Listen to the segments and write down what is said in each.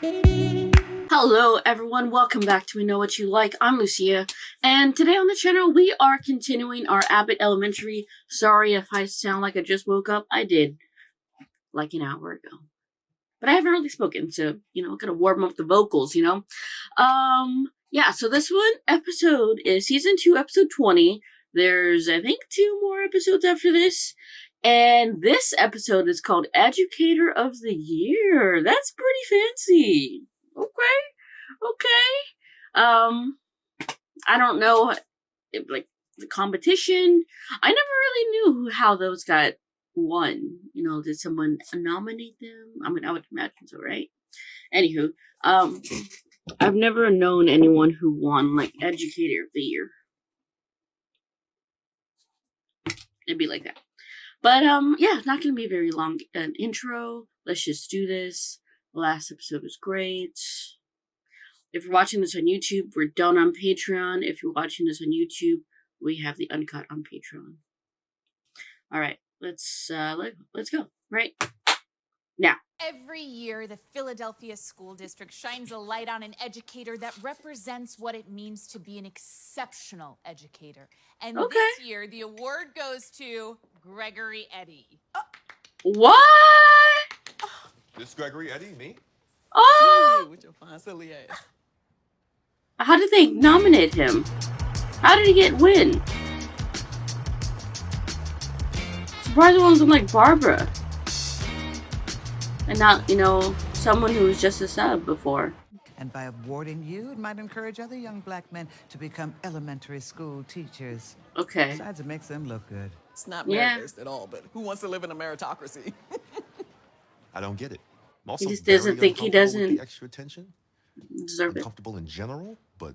Hello everyone, welcome back to We Know What You Like. I'm Lucia, and today on the channel we are continuing our Abbott Elementary. Sorry if I sound like I just woke up. I did, like an hour ago. But I haven't really spoken, so, gotta warm up the vocals, Yeah, so this one episode is Season 2, Episode 20. There's, I think, 2 more episodes after this. And this episode is called Educator of the Year. That's pretty fancy. Okay. I don't know, like, the competition. I never really knew how those got won. Did someone nominate them? I mean, I would imagine so, right? Anywho, I've never known anyone who won, like, Educator of the Year. It'd be like that. But, yeah, not gonna be a very long intro. Let's just do this. The last episode was great. If you're watching this on YouTube, we're done on Patreon. If you're watching this on YouTube, we have the uncut on Patreon. All right, let's go right now. Every year, the Philadelphia School District shines a light on an educator that represents what it means to be an exceptional educator. And this year, the award goes to Gregory Eddy. What? This Gregory Eddy, me? Oh! With your fine silly ass. How did they nominate him? How did he get win? Surprised it wasn't like Barbara. And not, someone who was just a sub before. And by awarding you, it might encourage other young black men to become elementary school teachers. Okay. Besides, it makes them look good. It's not merit-based at all, but who wants to live in a meritocracy? I don't get it. I'm He also just doesn't think he doesn't with the extra attention. Deserve it. Uncomfortable in general, but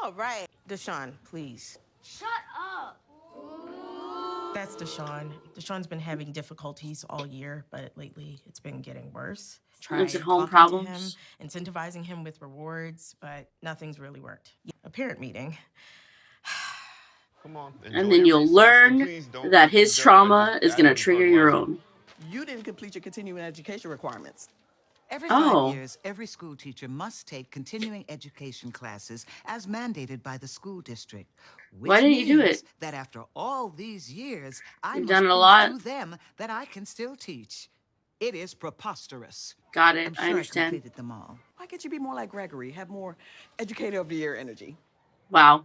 All right, Deshaun, please. Shut up! That's Deshaun. Deshaun's been having difficulties all year, but lately it's been getting worse. Lives at Tried home talking to problems. him, incentivizing him with rewards, but nothing's really worked. A parent meeting. come on. And then you'll learn that his trauma is going to trigger your own. You didn't complete your continuing education requirements. Every 5 years, every school teacher must take continuing education classes as mandated by the school district. Which Why didn't you do means it? that after all these years, I You've must done it a prove lot. to them that I can still teach. It is preposterous. Got it. I'm sure I understand. I completed them all. Why can't you be more like Gregory? Have more Educator of the Year energy. Wow.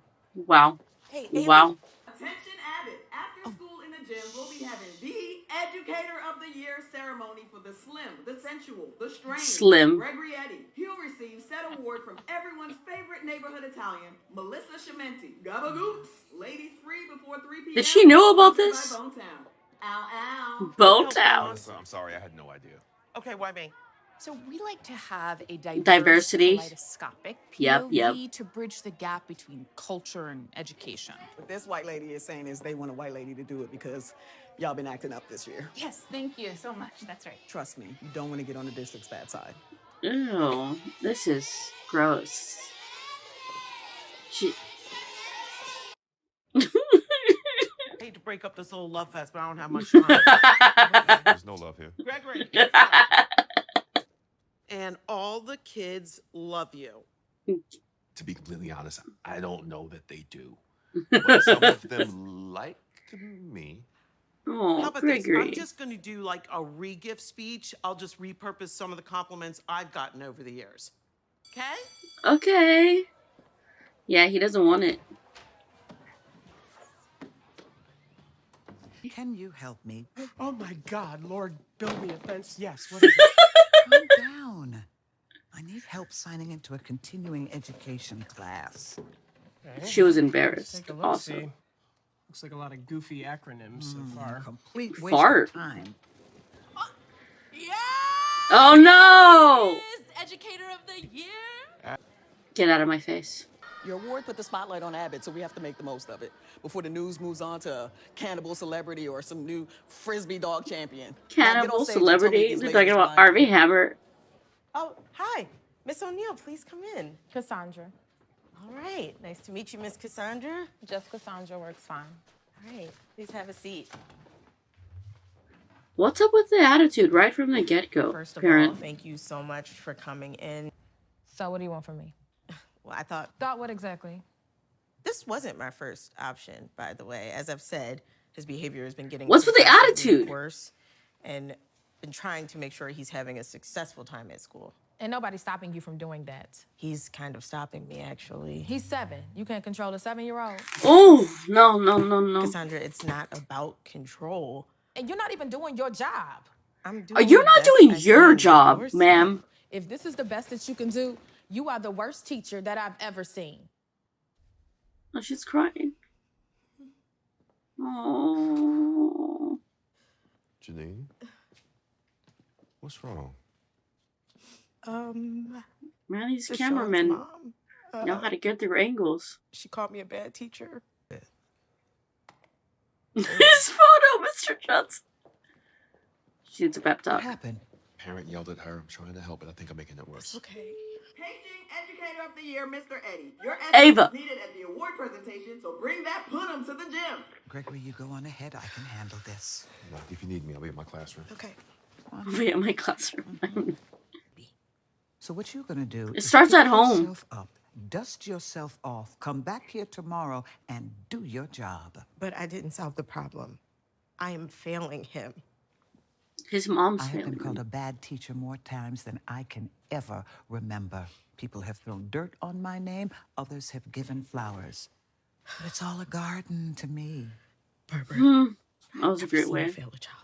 Hey, Wow. Attention Abbott. After school in the gym, we'll be having the Educator of the Year ceremony for the slim, the sensual, the strange. Slim. Gregory Eddy. He'll receive said award from everyone's favorite neighborhood Italian, Melissa Chimenti. Gabagoops. Ladies free before 3 p.m. Did she know about this? By Bonetown. Ow, ow. Bonetown. I'm sorry, I had no idea. Okay, why me? So we like to have a Diversity. kaleidoscopic Yep. POV to bridge the gap between culture and education. What this white lady is saying is they want a white lady to do it because y'all been acting up this year. Yes, thank you so much. That's right. Trust me, you don't want to get on the district's bad side. Ew. This is gross. I hate to break up this whole love fest, but I don't have much time. There's no love here. Gregory. And all the kids love you. To be completely honest, I don't know that they do. But some of them like me. How Oh, about this? Gregory. I'm just going to do like a re-gift speech. I'll just repurpose some of the compliments I've gotten over the years. Okay? Okay. Yeah, he doesn't want it. Can you help me? Oh my God, Lord, build me a fence. Yes, what is it? Calm down. I need help signing into a continuing education class. Okay. She was Let's embarrassed. take a look, Also. see. Looks like a lot of goofy acronyms so far. Complete waste Fart. of time. Yeah! Oh no! Educator of the Year! Get out of my face. Your award put the spotlight on Abbott, so we have to make the most of it before the news moves on to a cannibal celebrity or some new frisbee dog champion. Now get on Cannibal stage and tell me celebrity? these They're ladies talking about blind Armie Hammer. Oh, hi. Miss O'Neill, please come in. Cassandra. All right. Nice to meet you, Miss Cassandra. Just Cassandra works fine. All right. Please have a seat. What's up with the attitude right from the get-go, First of parent? all, thank you so much for coming in. So what do you want from me? Well, I thought What exactly? this wasn't my first option, by the way. As I've said, his behavior has been getting What's with the progressively attitude? worse, and been trying to make sure he's having a successful time at school. And nobody's stopping you from doing that. He's kind of stopping me, actually. He's 7. You can't control a 7-year-old. Oh, no. Cassandra, it's not about control. And you're not even doing your job. I'm doing You're the not best doing I your can with job, your ma'am. son. If this is the best that you can do, you are the worst teacher that I've ever seen. Oh, she's crying. Oh. Janine? What's wrong? Man, these Deshaun's cameramen mom, know how to get their angles. she called me a bad teacher. His photo, Mr. Johnson. She needs a pep What talk. happened? Parent yelled at her. I'm trying to help, but I think I'm making it worse. Okay. Tasting Educator of the Year, Mr. Eddie. Your Ava. essence is needed at the award presentation, so bring that punum to the gym. Gregory, you go on ahead. I can handle this. No, if you need me, I'll be in my classroom. Okay. Be in my classroom. So what you're gonna do It is starts pick at home. yourself up, dust yourself off, come back here tomorrow, and do your job. But I didn't solve the problem. I am failing him. His mom's I have been failing called a him. bad teacher more times than I can ever remember. People have thrown dirt on my name, others have given flowers. But it's all a garden to me. Barbara, That was a great seen way. you fail a child.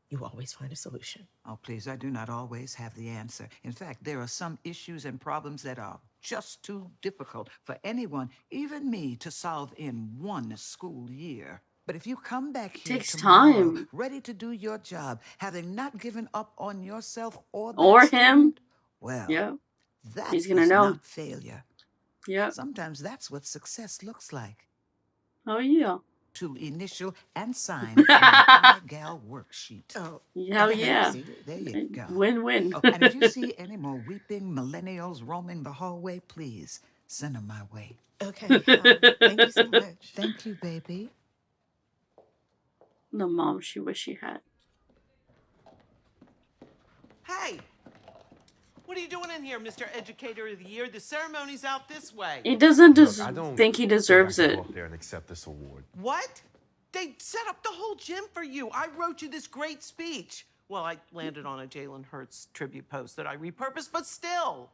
You always find a solution. Oh, please, I do not always have the answer. In fact, there are some issues and problems that are just too difficult for anyone, even me, to solve in one school year. But if you come back here Takes tomorrow, time. ready to do your job, having not given up on yourself or that Or him. student, well, Yeah. that He's gonna is know. not failure. Yeah. Sometimes that's what success looks like. Oh, yeah. To initial and sign on an gal worksheet. Oh, Hell yeah. See, there you go. Win-win. Oh, and if you see any more weeping millennials roaming the hallway, please send them my way. okay. Thank you so much. Thank you, baby. The mom she wish she had. Hey, what are you doing in here, Mr. Educator of the Year? The ceremony's out this way. He doesn't Look, I don't think he deserves I can it. go up there and accept this award. What? They set up the whole gym for you. I wrote you this great speech. Well, I landed on a Jalen Hurts tribute post that I repurposed, but still.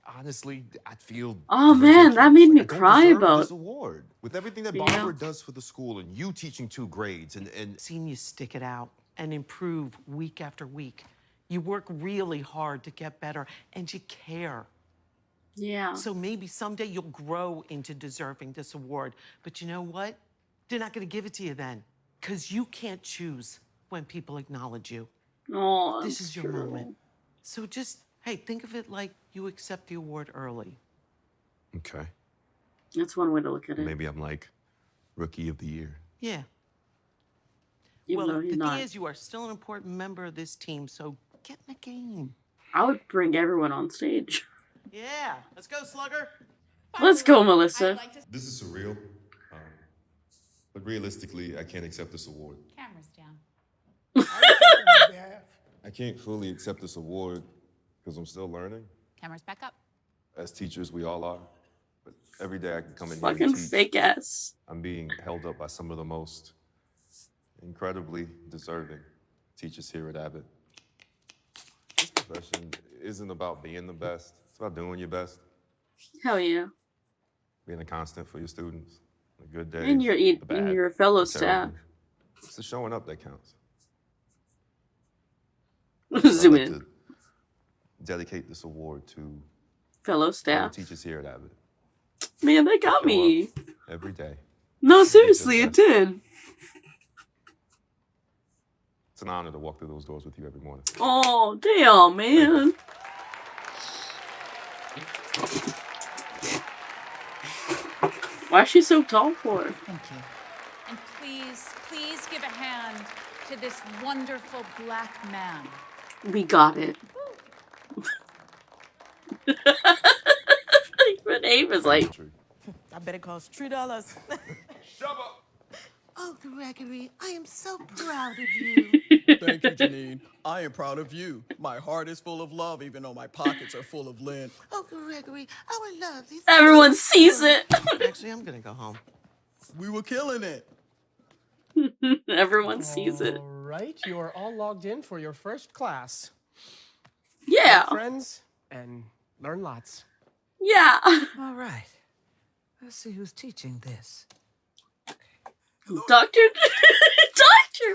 Honestly, I feel. Oh, man, that ridiculous. made me I don't cry deserve about- this award. With everything that Yeah. Barbara does for the school and you teaching 2 grades and Seen you stick it out and improve week after week. You work really hard to get better and you care. Yeah. So maybe someday you'll grow into deserving this award. But you know what? They're not going to give it to you then because you can't choose when people acknowledge you. Oh, This that's is your true. moment. So just, hey, think of it like you accept the award early. okay, That's one way to look at it. maybe I'm like Rookie of the Year. Yeah. Even though Well, he's the not. thing is, you are still an important member of this team, so get in the game. I would bring everyone on stage. Yeah. Let's go, Slugger. Let's go, Melissa. This is surreal, but realistically, I can't accept this award. Cameras down. I can't fully accept this award because I'm still learning. Cameras back up. As teachers, we all are. But every day I can come in here Fucking and teach. fake ass. I'm being held up by some of the most incredibly deserving teachers here at Abbott. This profession isn't about being the best. It's about doing your best, Hell yeah. being a constant for your students. The good days, And your the bad, and your fellow the staff. terrible. It's the showing up that counts. Zoom I'd like in. to dedicate this award to Fellow all the staff. teachers here at Abbott. Man, that got Show me. up every day. No, seriously, it did. It's an honor to walk through those doors with you every morning. Oh, damn, man. Why is she so tall for? Thank you. And please give a hand to this wonderful black man. We got it. But Ava's like, I bet it costs $3. Shut up! Oh, Gregory, I am so proud of you. Thank you, Janine. I am proud of you. My heart is full of love, even though my pockets are full of lint. Oh, Gregory, our love is Everyone so sees pure. it. Actually, I'm gonna go home. We were killing it. Everyone sees it. All right, you are all logged in for your first class. Yeah. Make friends and learn lots. Yeah. All right. Let's see who's teaching this. Doctor. Doctor.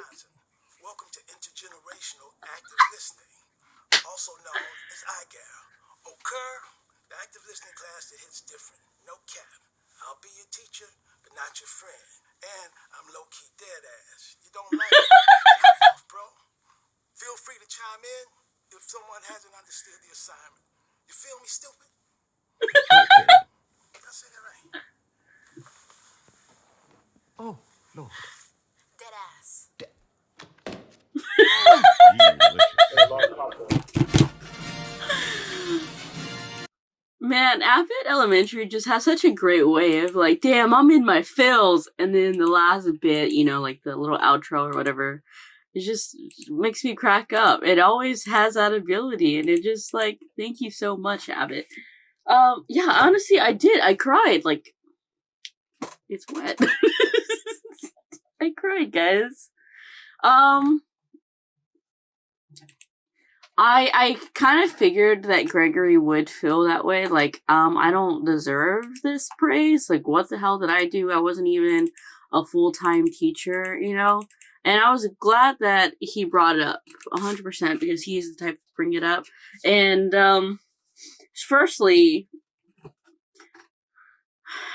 Welcome to Intergenerational Active Listening, also known as IGAL. Occur, the active listening class that hits different. No cap. I'll be your teacher, but not your friend. And I'm low-key dead ass. You don't like it? Hop off, bro. Feel free to chime in if someone hasn't understood the assignment. You feel me, stupid? Okay. I said that right. Oh, Lord. Dead ass. Man, Abbott Elementary just has such a great way of like, damn, I'm in my fills, and then the last bit, you know, like the little outro or whatever, it just makes me crack up. It always has that ability, and it just like, thank you so much, Abbott. Yeah, honestly, I did. I cried. Like, it's wet. I cried, guys. I kind of figured that Gregory would feel that way. Like, I don't deserve this praise. Like, what the hell did I do? I wasn't even a full-time teacher, you know? And I was glad that he brought it up 100% because he's the type to bring it up. And, firstly,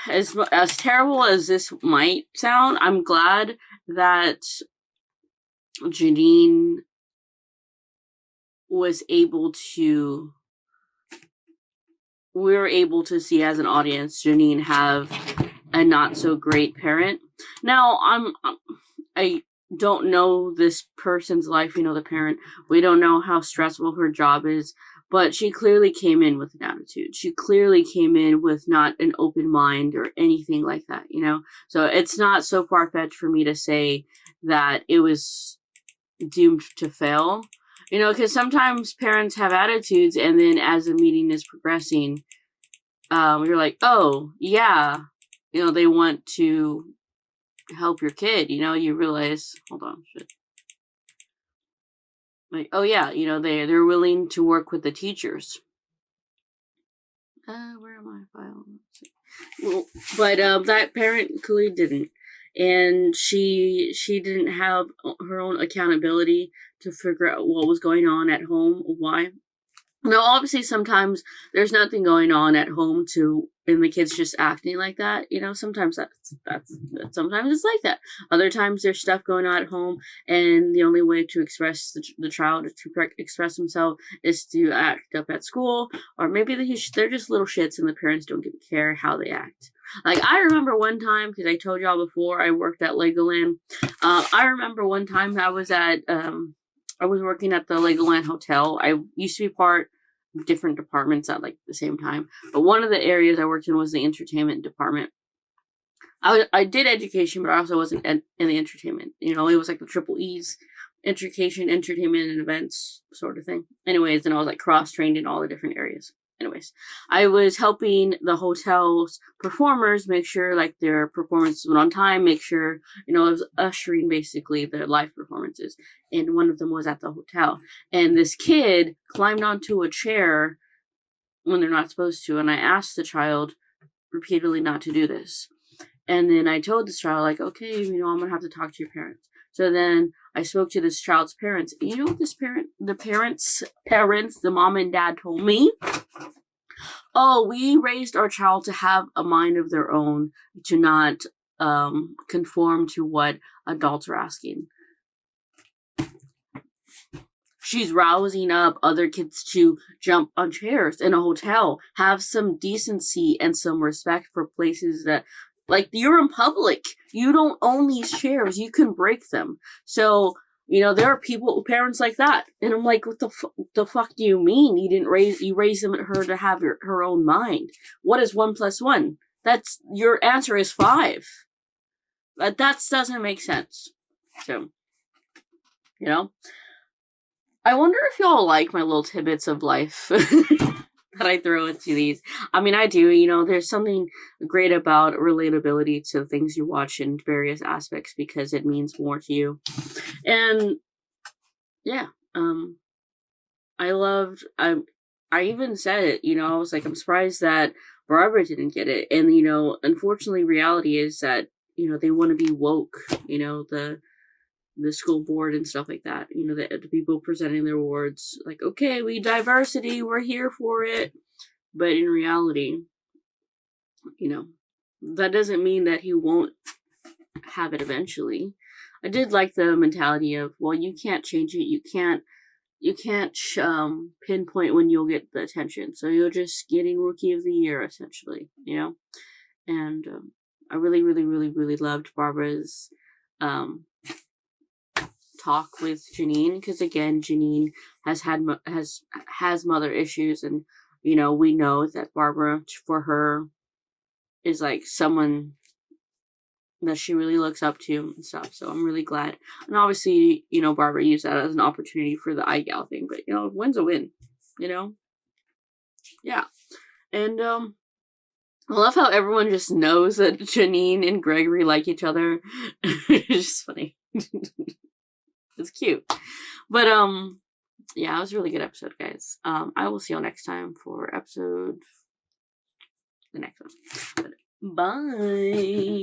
as terrible as this might sound, I'm glad that Janine was able to, we were able to see as an audience Janine have a not so great parent. Now, I don't know this person's life. We know the parent. We don't know how stressful her job is, but she clearly came in with an attitude. She clearly came in with not an open mind or anything like that, you know? So it's not so far-fetched for me to say that it was doomed to fail. You know, because sometimes parents have attitudes, and then as the meeting is progressing, you're like, oh, yeah, you know, they want to help your kid, you know, you realize, hold on, shit. Like, oh, yeah, you know, they're willing to work with the teachers. Where am I? File? Well, but that parent clearly didn't. And she didn't have her own accountability to figure out what was going on at home, why. Now, obviously, sometimes there's nothing going on at home and the kid's just acting like that. You know, sometimes sometimes it's like that. Other times there's stuff going on at home, and the only way to express the child to express himself is to act up at school, or maybe they're just little shits and the parents don't care how they act. Like, I remember one time, because I told y'all before I worked at Legoland. I remember one time I was working at the Legoland Hotel. I used to be part of different departments at like the same time, but one of the areas I worked in was the entertainment department. I did education, but I also wasn't in the entertainment. You know, it was like the triple E's: education, entertainment, and events sort of thing. Anyways, and I was like cross-trained in all the different areas. Anyways, I was helping the hotel's performers make sure like their performances went on time, make sure, you know, I was ushering basically their live performances. And one of them was at the hotel. And this kid climbed onto a chair when they're not supposed to. And I asked the child repeatedly not to do this. And then I told this child, like, okay, you know, I'm going to have to talk to your parents. So then I spoke to this child's parents. And you know what the parents, the mom and dad told me? Oh, we raised our child to have a mind of their own, to not conform to what adults are asking. She's rousing up other kids to jump on chairs in a hotel. Have some decency and some respect for places that, like, you're in public. You don't own these chairs. You can break them. So, you know, there are parents like that. And I'm like, what the fuck do you mean? You raised her to have her own mind. What is 1 + 1? Your answer is 5. That doesn't make sense. So, you know, I wonder if y'all like my little tidbits of life that I throw into these. I mean, I do. You know, there's something great about relatability to things you watch in various aspects because it means more to you. And yeah, I even said it, you know, I was like, I'm surprised that Barbara didn't get it. And, you know, unfortunately, reality is that, you know, they want to be woke, you know, the school board and stuff like that. You know, the people presenting their awards, like, okay, we diversity, we're here for it. But in reality, you know, that doesn't mean that he won't have it eventually. I did like the mentality of, well, you can't change it, you can't pinpoint when you'll get the attention. So you're just getting Rookie of the Year, essentially, you know? And I really, really, really, really loved Barbara's talk with Janine, because again, Janine has mother issues, and, you know, we know that Barbara, for her, is like someone that she really looks up to and stuff. So I'm really glad. And obviously, you know, Barbara used that as an opportunity for the iGal thing, but, you know, win's a win, you know? Yeah. And, I love how everyone just knows that Janine and Gregory like each other. It's just funny. It's cute. But, yeah, it was a really good episode, guys. I will see y'all next time for the next one. Bye.